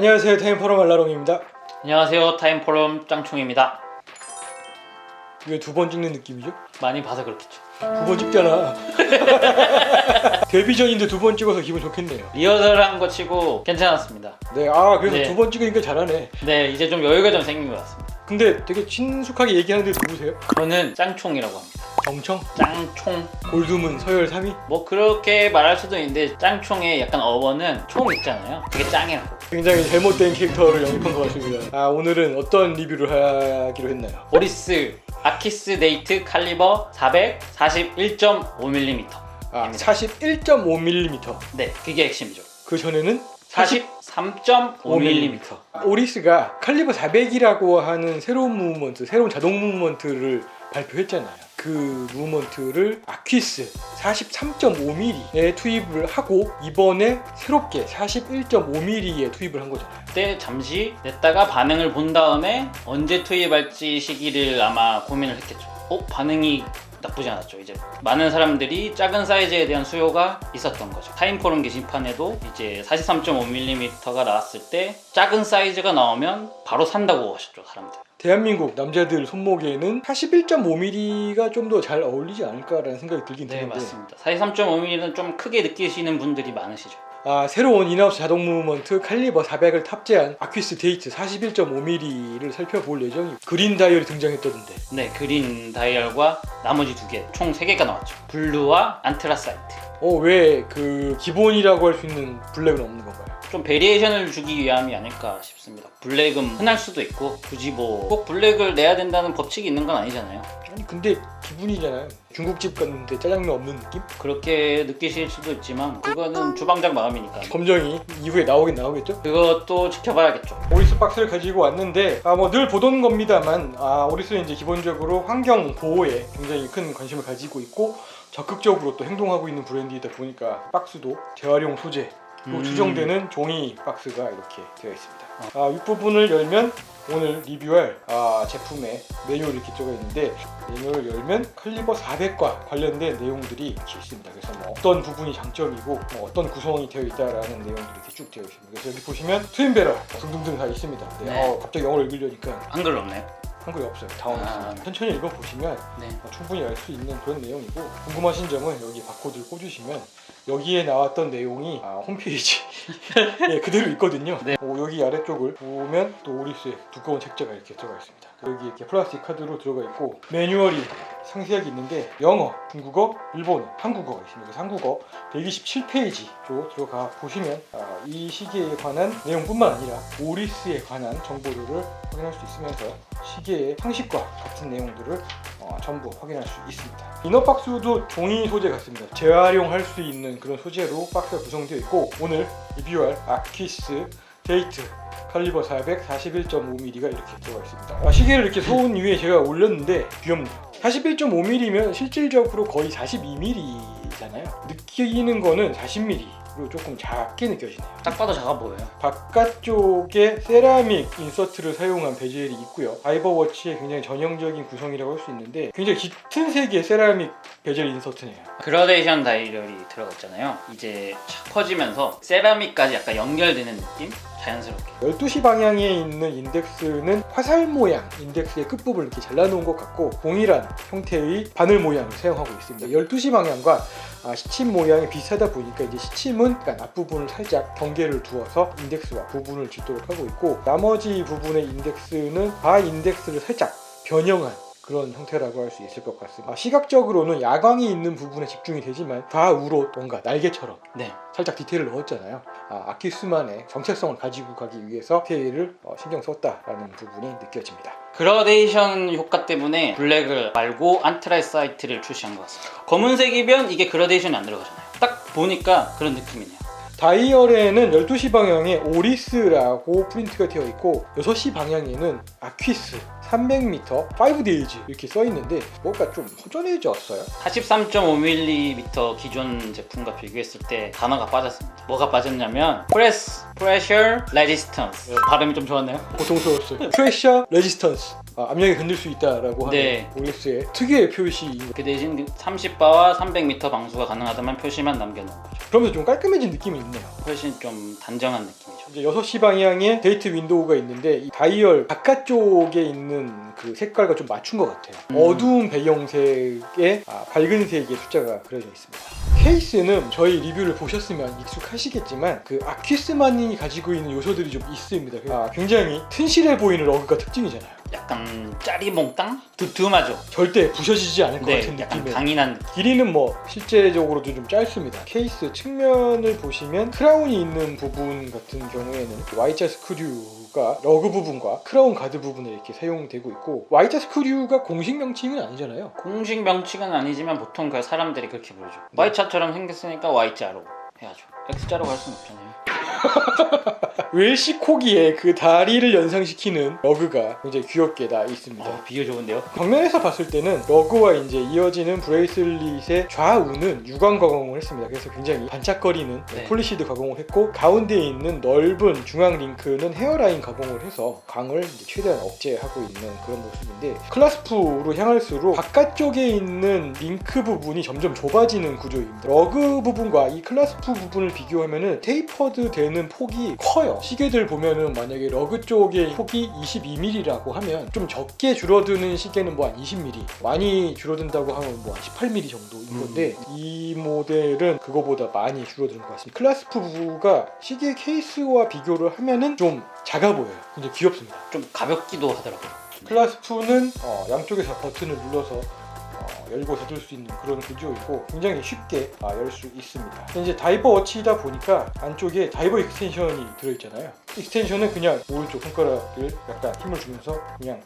안녕하세요, 타임포럼 알라롱입니다. 안녕하세요, 타임포럼 짱총입니다. 왜 두 번 찍는 느낌이죠? 많이 봐서 그렇겠죠. 두 번 찍잖아. 데뷔 전인데 두 번 찍어서 기분 좋겠네요. 리허설한 거 치고 괜찮았습니다. 네, 그래서 네. 두 번 찍으니까 잘하네. 네, 이제 좀 여유가 좀 생긴 것 같습니다. 근데 되게 친숙하게 얘기하는데 누구세요? 저는 짱총이라고 합니다. 정청? 짱총. 골드문 서열 3위? 뭐 그렇게 말할 수도 있는데 짱총의 약간 어원은 총 있잖아요. 그게 짱이라고. 굉장히 잘못된 캐릭터를 영입한 것 같습니다. 오늘은 어떤 리뷰를 하기로 했나요? 오리스 아키스 데이트 칼리버 441.5mm. 41.5mm. 네, 그게 핵심이죠. 그 전에는 43.5mm. 오리스가 칼리버 400이라고 하는 새로운 무브먼트, 새로운 자동 무브먼트를 발표했잖아요. 그 무브먼트를 아퀴스 43.5mm에 투입을 하고 이번에 새롭게 41.5mm에 투입을 한 거잖아요. 그때 잠시 냈다가 반응을 본 다음에 언제 투입할지 시기를 아마 고민을 했겠죠. 반응이 나쁘지 않았죠. 이제 많은 사람들이 작은 사이즈에 대한 수요가 있었던 거죠. 타임포럼 게시판에도 이제 43.5mm가 나왔을 때 작은 사이즈가 나오면 바로 산다고 하셨죠, 사람들. 대한민국 남자들 손목에는 41.5mm가 좀 더 잘 어울리지 않을까라는 생각이 들긴 네, 드는데 맞습니다. 43.5mm는 좀 크게 느끼시는 분들이 많으시죠. 새로운 인하우스 자동 무브먼트 칼리버 400을 탑재한 아퀴스 데이트 41.5mm를 살펴볼 예정이고 그린 다이얼이 등장했다던데. 네, 그린 다이얼과 나머지 두 개, 총 3개가 나왔죠. 블루와 안트라사이트. 왜 그 기본이라고 할 수 있는 블랙은 없는 건가요? 좀 베리에이션을 주기 위함이 아닐까 싶습니다. 블랙은 흔할 수도 있고 굳이 뭐 꼭 블랙을 내야 된다는 법칙이 있는 건 아니잖아요. 아니 근데 기분이잖아요. 중국집 갔는데 짜장면 없는 느낌? 그렇게 느끼실 수도 있지만 그거는 주방장 마음이니까 검정이 이후에 나오긴 나오겠죠? 그것도 지켜봐야겠죠. 오리스 박스를 가지고 왔는데 뭐 늘 보던 겁니다만 오리스는 이제 기본적으로 환경 보호에 굉장히 큰 관심을 가지고 있고 적극적으로 또 행동하고 있는 브랜드이다 보니까 박스도 재활용 소재 로 추정되는 종이 박스가 이렇게 되어 있습니다. 윗부분을 열면 오늘 리뷰할 제품의 매뉴얼이 이렇게 적어 있는데 매뉴얼을 열면 칼리버 400과 관련된 내용들이 이렇게 있습니다. 그래서 어떤 부분이 장점이고 어떤 구성이 되어 있다라는 내용들이 이렇게 쭉 되어 있습니다. 그래서 여기 보시면 트윈배럴 등등등 다 있습니다. 네. 갑자기 영어를 읽으려니까 한글 없네요. 한글이 없어요. 당황했습니다. 천천히 읽어보시면 네. 충분히 알 수 있는 그런 내용이고 궁금하신 점은 여기 바코드를 꽂으시면 여기에 나왔던 내용이 홈페이지 예, 그대로 있거든요. 네. 여기 아래쪽을 보면 또 오리스의 두꺼운 책자가 이렇게 들어가 있습니다. 여기 이렇게 플라스틱 카드로 들어가 있고 매뉴얼이 상세하게 있는데 영어, 중국어, 일본어, 한국어가 있습니다. 그래서 한국어 127페이지로 들어가 보시면 이 시계에 관한 내용뿐만 아니라 오리스에 관한 정보들을 확인할 수 있으면서 시계의 상식과 같은 내용들을 전부 확인할 수 있습니다. 이너 박스도 종이 소재 같습니다. 재활용할 수 있는 그런 소재로 박스가 구성되어 있고 오늘 리뷰할 아퀴스 데이트 칼리버 400 41.5mm가 이렇게 들어가 있습니다. 시계를 이렇게 소운 위에 제가 올렸는데 귀엽네요. 41.5mm면 실질적으로 거의 42mm잖아요. 느끼는 거는 40mm로 조금 작게 느껴지네요. 딱 봐도 작아 보여요. 바깥쪽에 세라믹 인서트를 사용한 베젤이 있고요. 아이버워치의 굉장히 전형적인 구성이라고 할 수 있는데 굉장히 짙은 색의 세라믹 베젤 인서트네요. 그라데이션 다이얼이 들어가 있잖아요. 이제 착 퍼지면서 세라믹까지 약간 연결되는 느낌? 자연스럽게. 12시 방향에 있는 인덱스는 화살 모양 인덱스의 끝부분을 이렇게 잘라놓은 것 같고 동일한 형태의 바늘 모양을 사용하고 있습니다. 12시 방향과 시침 모양이 비슷하다 보니까 이제 시침은 약간 앞부분을 살짝 경계를 두어서 인덱스와 부분을 짚도록 하고 있고 나머지 부분의 인덱스는 바 인덱스를 살짝 변형한 그런 형태라고 할 수 있을 것 같습니다. 시각적으로는 야광이 있는 부분에 집중이 되지만 좌우로 뭔가 날개처럼 네. 살짝 디테일을 넣었잖아요. 아키스만의 정체성을 가지고 가기 위해서 디테일을 신경 썼다라는 부분이 느껴집니다. 그라데이션 효과 때문에 블랙을 말고 안트라사이트를 출시한 것 같습니다. 검은색이면 이게 그라데이션이 안 들어가잖아요. 딱 보니까 그런 느낌이네요. 다이얼에는 12시 방향에 오리스라고 프린트가 되어 있고 6시 방향에는 아퀴스 300m 5days 이렇게 써 있는데 뭔가 좀 허전해졌어요. 43.5mm 기존 제품과 비교했을 때 단어가 빠졌습니다. 뭐가 빠졌냐면 Pressure Resistance. 발음이 좀 좋았나요? 고통스러웠어요. Pressure Resistance 압력에 견딜 수 있다라고 하는 네. 오리스의 특유의 표시인 거. 그 대신 30바와 300m 방수가 가능하다면 표시만 남겨놓은 거죠. 그러면서 좀 깔끔해진 느낌이 있네요. 훨씬 좀 단정한 느낌이죠. 이제 6시 방향에 데이트 윈도우가 있는데 이 다이얼 바깥쪽에 있는 그 색깔과 좀 맞춘 것 같아요. 어두운 배경색에 밝은 색의 숫자가 그려져 있습니다. 케이스는 저희 리뷰를 보셨으면 익숙하시겠지만 그 아퀴스만이 가지고 있는 요소들이 좀 있습니다. 굉장히 튼실해 보이는 러그가 특징이잖아요. 약간 짜리몽땅? 두툼하죠. 절대 부셔지지 않을 것 네, 같은 약간 느낌의 강인한. 길이는 뭐 실제적으로도 좀 짧습니다. 케이스 측면을 보시면 크라운이 있는 부분 같은 경우에는 Y자 스크류가 러그 부분과 크라운 가드 부분에 이렇게 사용되고 있고, Y자 스크류가 공식 명칭은 아니잖아요. 공식 명칭은 아니지만 보통 그 사람들이 그렇게 부르죠. Y자처럼 생겼으니까 Y자로 해야죠. X자로 갈 수는 없잖아요. 웰시 코기의 그 다리를 연상시키는 러그가 굉장히 귀엽게 나 있습니다. 비교 좋은데요? 정면에서 봤을 때는 러그와 이제 이어지는 브레이슬릿의 좌우는 유광 가공을 했습니다. 그래서 굉장히 반짝거리는 네. 폴리시드 가공을 했고, 가운데에 있는 넓은 중앙 링크는 헤어라인 가공을 해서 광을 이제 최대한 억제하고 있는 그런 모습인데, 클라스프로 향할수록 바깥쪽에 있는 링크 부분이 점점 좁아지는 구조입니다. 러그 부분과 이 클라스프 부분을 비교하면은 테이퍼드 되는 폭이 커요. 시계들 보면은 만약에 러그 쪽의 폭이 22mm라고 하면 좀 적게 줄어드는 시계는 뭐 한 20mm, 많이 줄어든다고 하면 뭐 한 18mm 정도인 건데 이 모델은 그거보다 많이 줄어드는 것 같습니다. 클라스프 부가 시계 케이스와 비교를 하면은 좀 작아 보여요. 굉장히 귀엽습니다. 좀 가볍기도 하더라고요. 클라스프는 양쪽에서 버튼을 눌러서 열고 닫을 수 있는 그런 구조이고 굉장히 쉽게 열 수 있습니다. 이제 다이버 워치이다 보니까 안쪽에 다이버 익스텐션이 들어있잖아요. 익스텐션은 그냥 오른쪽 손가락을 약간 힘을 주면서 그냥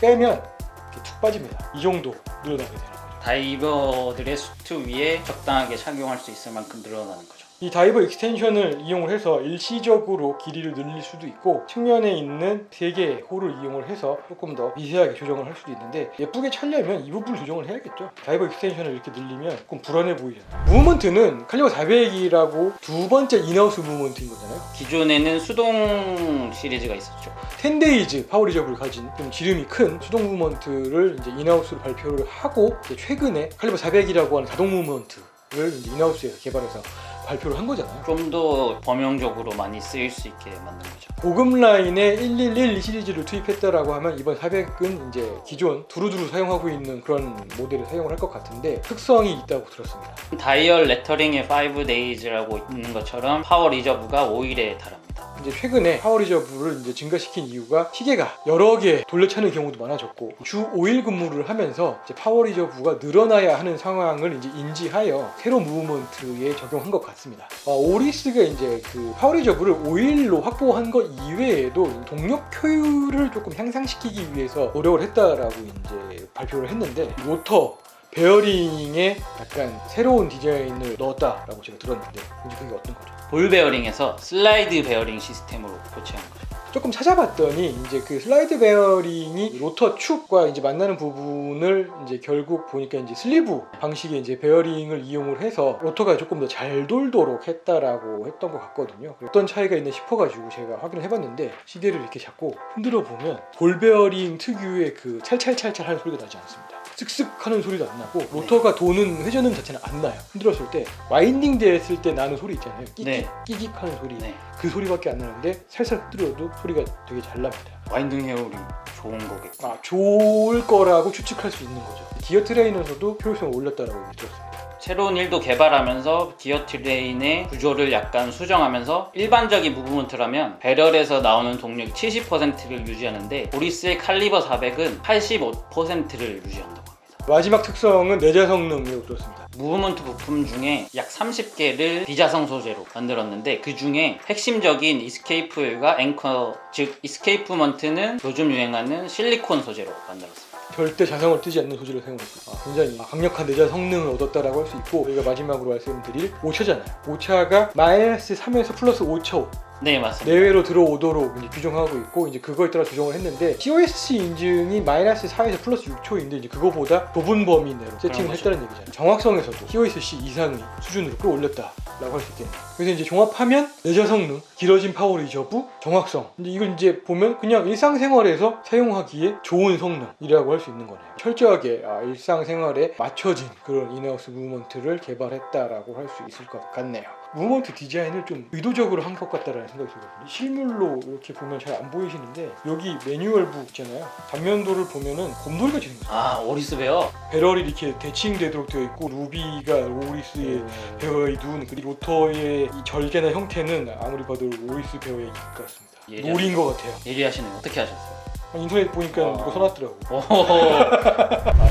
빼면 이렇게 툭 빠집니다. 이 정도 늘어나게 되는 거죠. 다이버들의 수트 위에 적당하게 착용할 수 있을 만큼 늘어나는 거죠. 이 다이버 익스텐션을 이용을 해서 일시적으로 길이를 늘릴 수도 있고, 측면에 있는 3개의 홀을 이용을 해서 조금 더 미세하게 조정을 할 수도 있는데, 예쁘게 차려면 이 부분을 조정을 해야겠죠. 다이버 익스텐션을 이렇게 늘리면 조금 불안해 보이잖아요. 무브먼트는 칼리버 400이라고 두 번째 인하우스 무브먼트인 거잖아요. 기존에는 수동 시리즈가 있었죠. 10데이즈 파워리저브를 가진 좀 지름이 큰 수동 무브먼트를 이제 인하우스로 발표를 하고, 이제 최근에 칼리버 400이라고 하는 자동 무브먼트를 이제 인하우스에서 개발해서 발표를 한 거잖아요. 좀 더 범용적으로 많이 쓰일 수 있게 만든 거죠. 고급 라인에 111 시리즈를 투입했다라고 하면 이번 400은 이제 기존 두루두루 사용하고 있는 그런 모델을 사용을 할 것 같은데, 특성이 있다고 들었습니다. 다이얼 레터링에 5days라고 있는 것처럼 파워 리저브가 5일에 달합니다. 이제 최근에 파워 리저브를 이제 증가시킨 이유가 시계가 여러 개 돌려차는 경우도 많아졌고, 주 5일 근무를 하면서 이제 파워 리저브가 늘어나야 하는 상황을 이제 인지하여 새로운 무브먼트에 적용한 것 같습니다. 오리스가 이제 그 파워 리저브를 5일로 확보한 것 이외에도 동력 효율을 조금 향상시키기 위해서 노력을 했다라고 이제 발표를 했는데, 로터 베어링에 약간 새로운 디자인을 넣었다라고 제가 들었는데, 이제 그게 어떤 거죠? 볼 베어링에서 슬라이드 베어링 시스템으로 교체한 거죠. 조금 찾아봤더니 이제 그 슬라이드 베어링이 로터 축과 이제 만나는 부분을 이제 결국 보니까 이제 슬리브 방식의 이제 베어링을 이용을 해서 로터가 조금 더 잘 돌도록 했다라고 했던 것 같거든요. 어떤 차이가 있나 싶어가지고 제가 확인을 해봤는데, 시계를 이렇게 잡고 흔들어 보면 볼 베어링 특유의 그 찰찰찰찰 하는 소리가 나지 않습니다. 쓱쓱 하는 소리도 안 나고, 로터가 도는 회전음 자체는 안 나요. 흔들었을 때 와인딩 됐을 때 나는 소리 있잖아요. 끼깃 네. 끼깃 하는 소리. 네. 그 소리밖에 안 나는데 살살 흔들어도 소리가 되게 잘 납니다. 와인딩 헤어링 좋은 거겠고. 좋을 거라고 추측할 수 있는 거죠. 기어 트레이너에서도 효율성을 올렸다라고 들었습니다. 새로운 일도 개발하면서 기어 트레인의 구조를 약간 수정하면서 일반적인 무브먼트라면 배럴에서 나오는 동력 70%를 유지하는데, 오리스의 칼리버 400은 85%를 유지한다고 합니다. 마지막 특성은 내자 성능이라고 들었습니다. 무브먼트 부품 중에 약 30개를 비자성 소재로 만들었는데, 그 중에 핵심적인 이스케이프일과 앵커, 즉 이스케이프먼트는 요즘 유행하는 실리콘 소재로 만들었습니다. 절대 자성을 뜨지 않는 소재를 사용했고, 굉장히 강력한 내자 성능을 얻었다라고 할 수 있고, 저희가 마지막으로 말씀드릴 오차잖아요. 오차가 마이너스 3에서 플러스 5차 네, 맞습니다. 내외로 들어오도록 이제 규정하고 있고, 이제 그거에 따라 조정을 했는데, TOS 인증이 마이너스 4에서 플러스 6초인데 이제 그거보다 좁은 범위 내로 세팅을 했다는 얘기잖아요. 정확성에서도 TOS 이상의 수준으로 끌어올렸다라고 할 수 있겠네요. 그래서 이제 종합하면 내자 성능, 길어진 파워 리저브, 정확성, 이제 이걸 이제 보면 그냥 일상생활에서 사용하기에 좋은 성능이라고 할 수 있는 거네요. 철저하게 일상생활에 맞춰진 그런 인하우스 무브먼트를 개발했다라고 할 수 있을 것 같네요. 무브먼트 디자인을 좀 의도적으로 한 것 같다라는 생각이 들거든요. 실물로 이렇게 보면 잘 안 보이시는데 여기 매뉴얼북 있잖아요. 단면도를 보면은 곰돌이같이 생겼어요. 아, 오리스 베어. 배럴이 이렇게 대칭되도록 되어 있고 루비가 오리스의 베어의 눈, 그리고 로터의 이 절개나 형태는 아무리 봐도 오리스 베어의 입 같습니다. 노린 것 같아요. 예리하시네요. 어떻게 하셨어요? 인터넷 보니까 누가 써놨더라고. 오호호.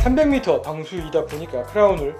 300m 방수이다 보니까 크라운을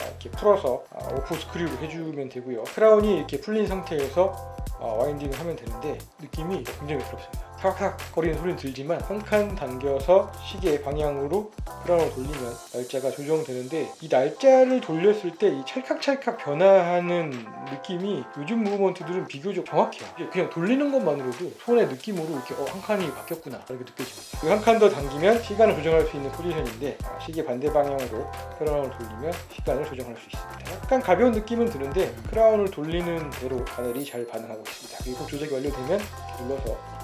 이렇게 풀어서 오프 스크류로 해주면 되고요. 크라운이 이렇게 풀린 상태에서 와인딩을 하면 되는데 느낌이 굉장히 매끄럽습니다. 탁탁 거리는 소리는 들지만 한 칸 당겨서 시계 방향으로 크라운을 돌리면 날짜가 조정되는데 이 날짜를 돌렸을 때 이 찰칵찰칵 변화하는 느낌이 요즘 무브먼트들은 비교적 정확해요. 그냥 돌리는 것만으로도 손의 느낌으로 이렇게 한 칸이 바뀌었구나 이렇게 느껴집니다. 한 칸 더 당기면 시간을 조정할 수 있는 포지션인데 시계 반대 방향으로 크라운을 돌리면 시간을 조정할 수 있습니다. 약간 가벼운 느낌은 드는데 크라운을 돌리는 대로 바늘이 잘 반응하고 있습니다. 그리고 조작이 완료되면 눌러서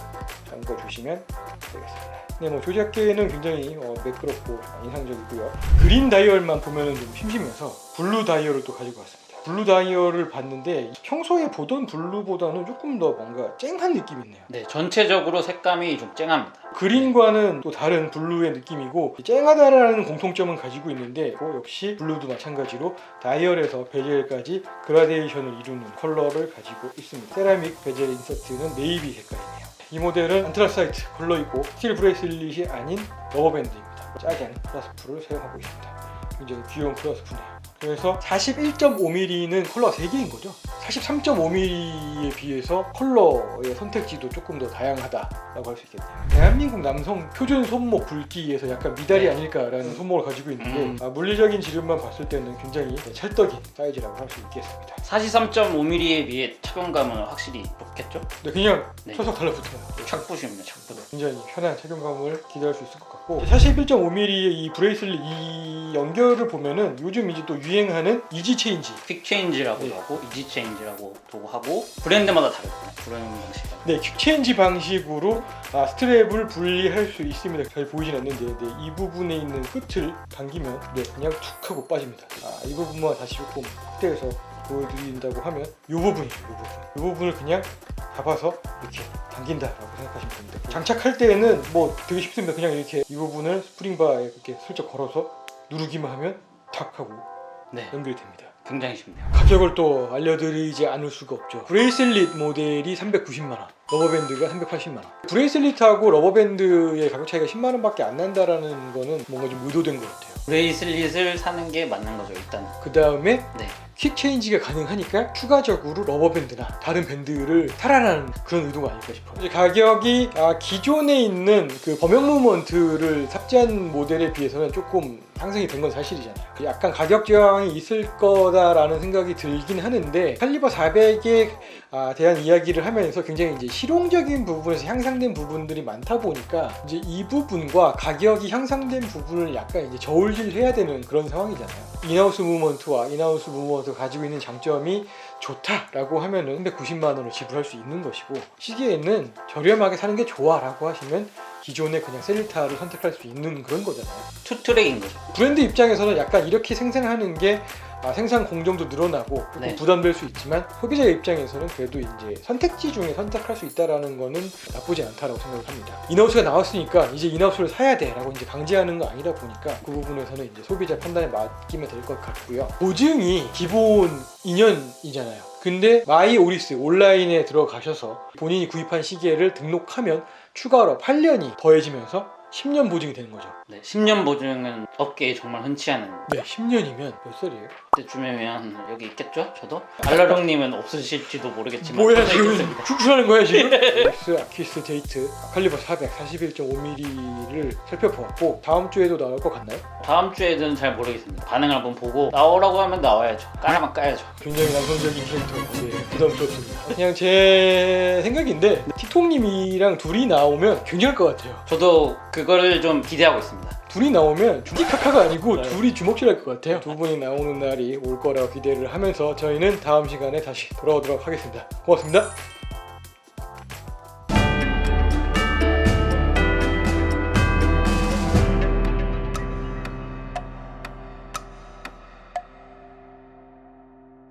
잠궈주시면 되겠습니다. 네, 뭐 조작계는 굉장히 매끄럽고 인상적이고요. 그린 다이얼만 보면은 좀 심심해서 블루 다이얼을 또 가지고 왔습니다. 블루 다이얼을 봤는데 평소에 보던 블루보다는 조금 더 뭔가 쨍한 느낌이 있네요. 네, 전체적으로 색감이 좀 쨍합니다. 그린과는 또 다른 블루의 느낌이고 쨍하다라는 공통점은 가지고 있는데 역시 블루도 마찬가지로 다이얼에서 베젤까지 그라데이션을 이루는 컬러를 가지고 있습니다. 세라믹 베젤 인서트는 네이비 색깔이네요. 이 모델은 안트라사이트 컬러이고 스틸 브레이슬릿이 아닌 러버밴드입니다. 작은 클라스프를 사용하고 있습니다. 굉장히 귀여운 클라스프네요. 그래서 41.5mm는 컬러가 3개인 거죠. 43.5mm에 비해서 컬러의 선택지도 조금 더 다양하다라고 할 수 있겠네요. 대한민국 남성 표준 손목 굵기에서 약간 미달이 아닐까라는 손목을 가지고 있는데 물리적인 지름만 봤을 때는 굉장히 찰떡인 사이즈라고 할 수 있겠습니다. 43.5mm에 비해 착용감은 확실히 높겠죠? 근데 그냥 네. 서서 달라붙어요. 착붙입니다. 착붙. 굉장히 편한 착용감을 기대할 수 있을 것 같고 41.5mm의 이 브레이슬릿 이 연결을 보면은 요즘 이제 또 유행하는 이지 체인지 퀵 체인지라고도 하고 이지 체인지라고도 하고 브랜드마다 다르거든요. 브랜드 방식. 네, 퀵 체인지 방식으로 스트랩을 분리할 수 있습니다. 잘 보이진 않는데 이 부분에 있는 끝을 당기면 그냥 툭 하고 빠집니다. 이 부분만 다시 조금 확대해서 보여드린다고 하면 이 부분이죠. 이 부분을 그냥 잡아서 이렇게 당긴다라고 생각하시면 됩니다. 장착할 때에는 뭐 되게 쉽습니다. 그냥 이렇게 이 부분을 스프링바에 이렇게 슬쩍 걸어서 누르기만 하면 탁 하고 연결이 됩니다. 굉장히 쉽네요. 가격을 또 알려드리지 않을 수가 없죠. 브레이슬릿 모델이 390만 원, 러버밴드가 380만 원. 브레이슬릿하고 러버밴드의 가격 차이가 10만 원밖에 안 난다라는 거는 뭔가 좀 의도된 것 같아요. 브레이슬릿을 사는 게 맞는 거죠, 일단은. 그 다음에 네. 퀵 체인지가 가능하니까 추가적으로 러버밴드나 다른 밴드를 사라는 그런 의도가 아닐까 싶어요. 이제 가격이 기존에 있는 그 범용 무브먼트를 탑재한 모델에 비해서는 조금 상승이 된 건 사실이잖아요. 약간 가격 저항이 있을 거다라는 생각이 들긴 하는데 칼리버 400에 대한 이야기를 하면서 굉장히 이제 실용적인 부분에서 향상된 부분들이 많다 보니까 이제 이 부분과 가격이 향상된 부분을 약간 이제 저울질해야 되는 그런 상황이잖아요. 인하우스 무브먼트와 인하우스 무브먼트가 가지고 있는 장점이 좋다라고 하면은 390만 원을 지불할 수 있는 것이고 시계에는 저렴하게 사는 게 좋아라고 하시면 기존의 그냥 셀리타를 선택할 수 있는 그런 거잖아요. 투트랙인 거죠. 브랜드 입장에서는 약간 이렇게 생산하는 게 생산 공정도 늘어나고 조금 부담될 수 있지만 소비자 입장에서는 그래도 이제 선택지 중에 선택할 수 있다라는 거는 나쁘지 않다라고 생각을 합니다. 인하우스가 나왔으니까 이제 인하우스를 사야 돼라고 이제 강제하는 거 아니다 보니까 그 부분에서는 이제 소비자 판단에 맡기면 될 것 같고요. 보증이 기본 2년이잖아요. 근데 마이 오리스 온라인에 들어가셔서 본인이 구입한 시계를 등록하면 추가로 8년이 더해지면서 10년 보증이 되는 거죠. 네, 10년 보증은 업계에 정말 흔치 않은. 네, 10년이면 몇 살이에요? 그때쯤이면 여기 있겠죠? 저도? 알라롱님은 없으실지도 모르겠지만. 뭐야 지금 축출하는 거야 지금? 오리스 아퀴스 데이트 칼리버 400 41.5mm를 살펴보았고 다음 주에도 나올 것 같나요? 다음 주에는 잘 모르겠습니다. 반응을 한번 보고 나오라고 하면 나와야죠. 까라면 까야죠. 굉장히 남성적인 캐릭터, 부담스럽습니다. 그냥 제 생각인데 틱톡님이랑 둘이 나오면 굉장할 것 같아요. 저도 그거를 좀 기대하고 있습니다. 둘이 나오면 틱카카가 아니고 둘이 주먹질할 것 같아요. 두 분이 나오는 날이 올 거라고 기대를 하면서 저희는 다음 시간에 다시 돌아오도록 하겠습니다. 고맙습니다.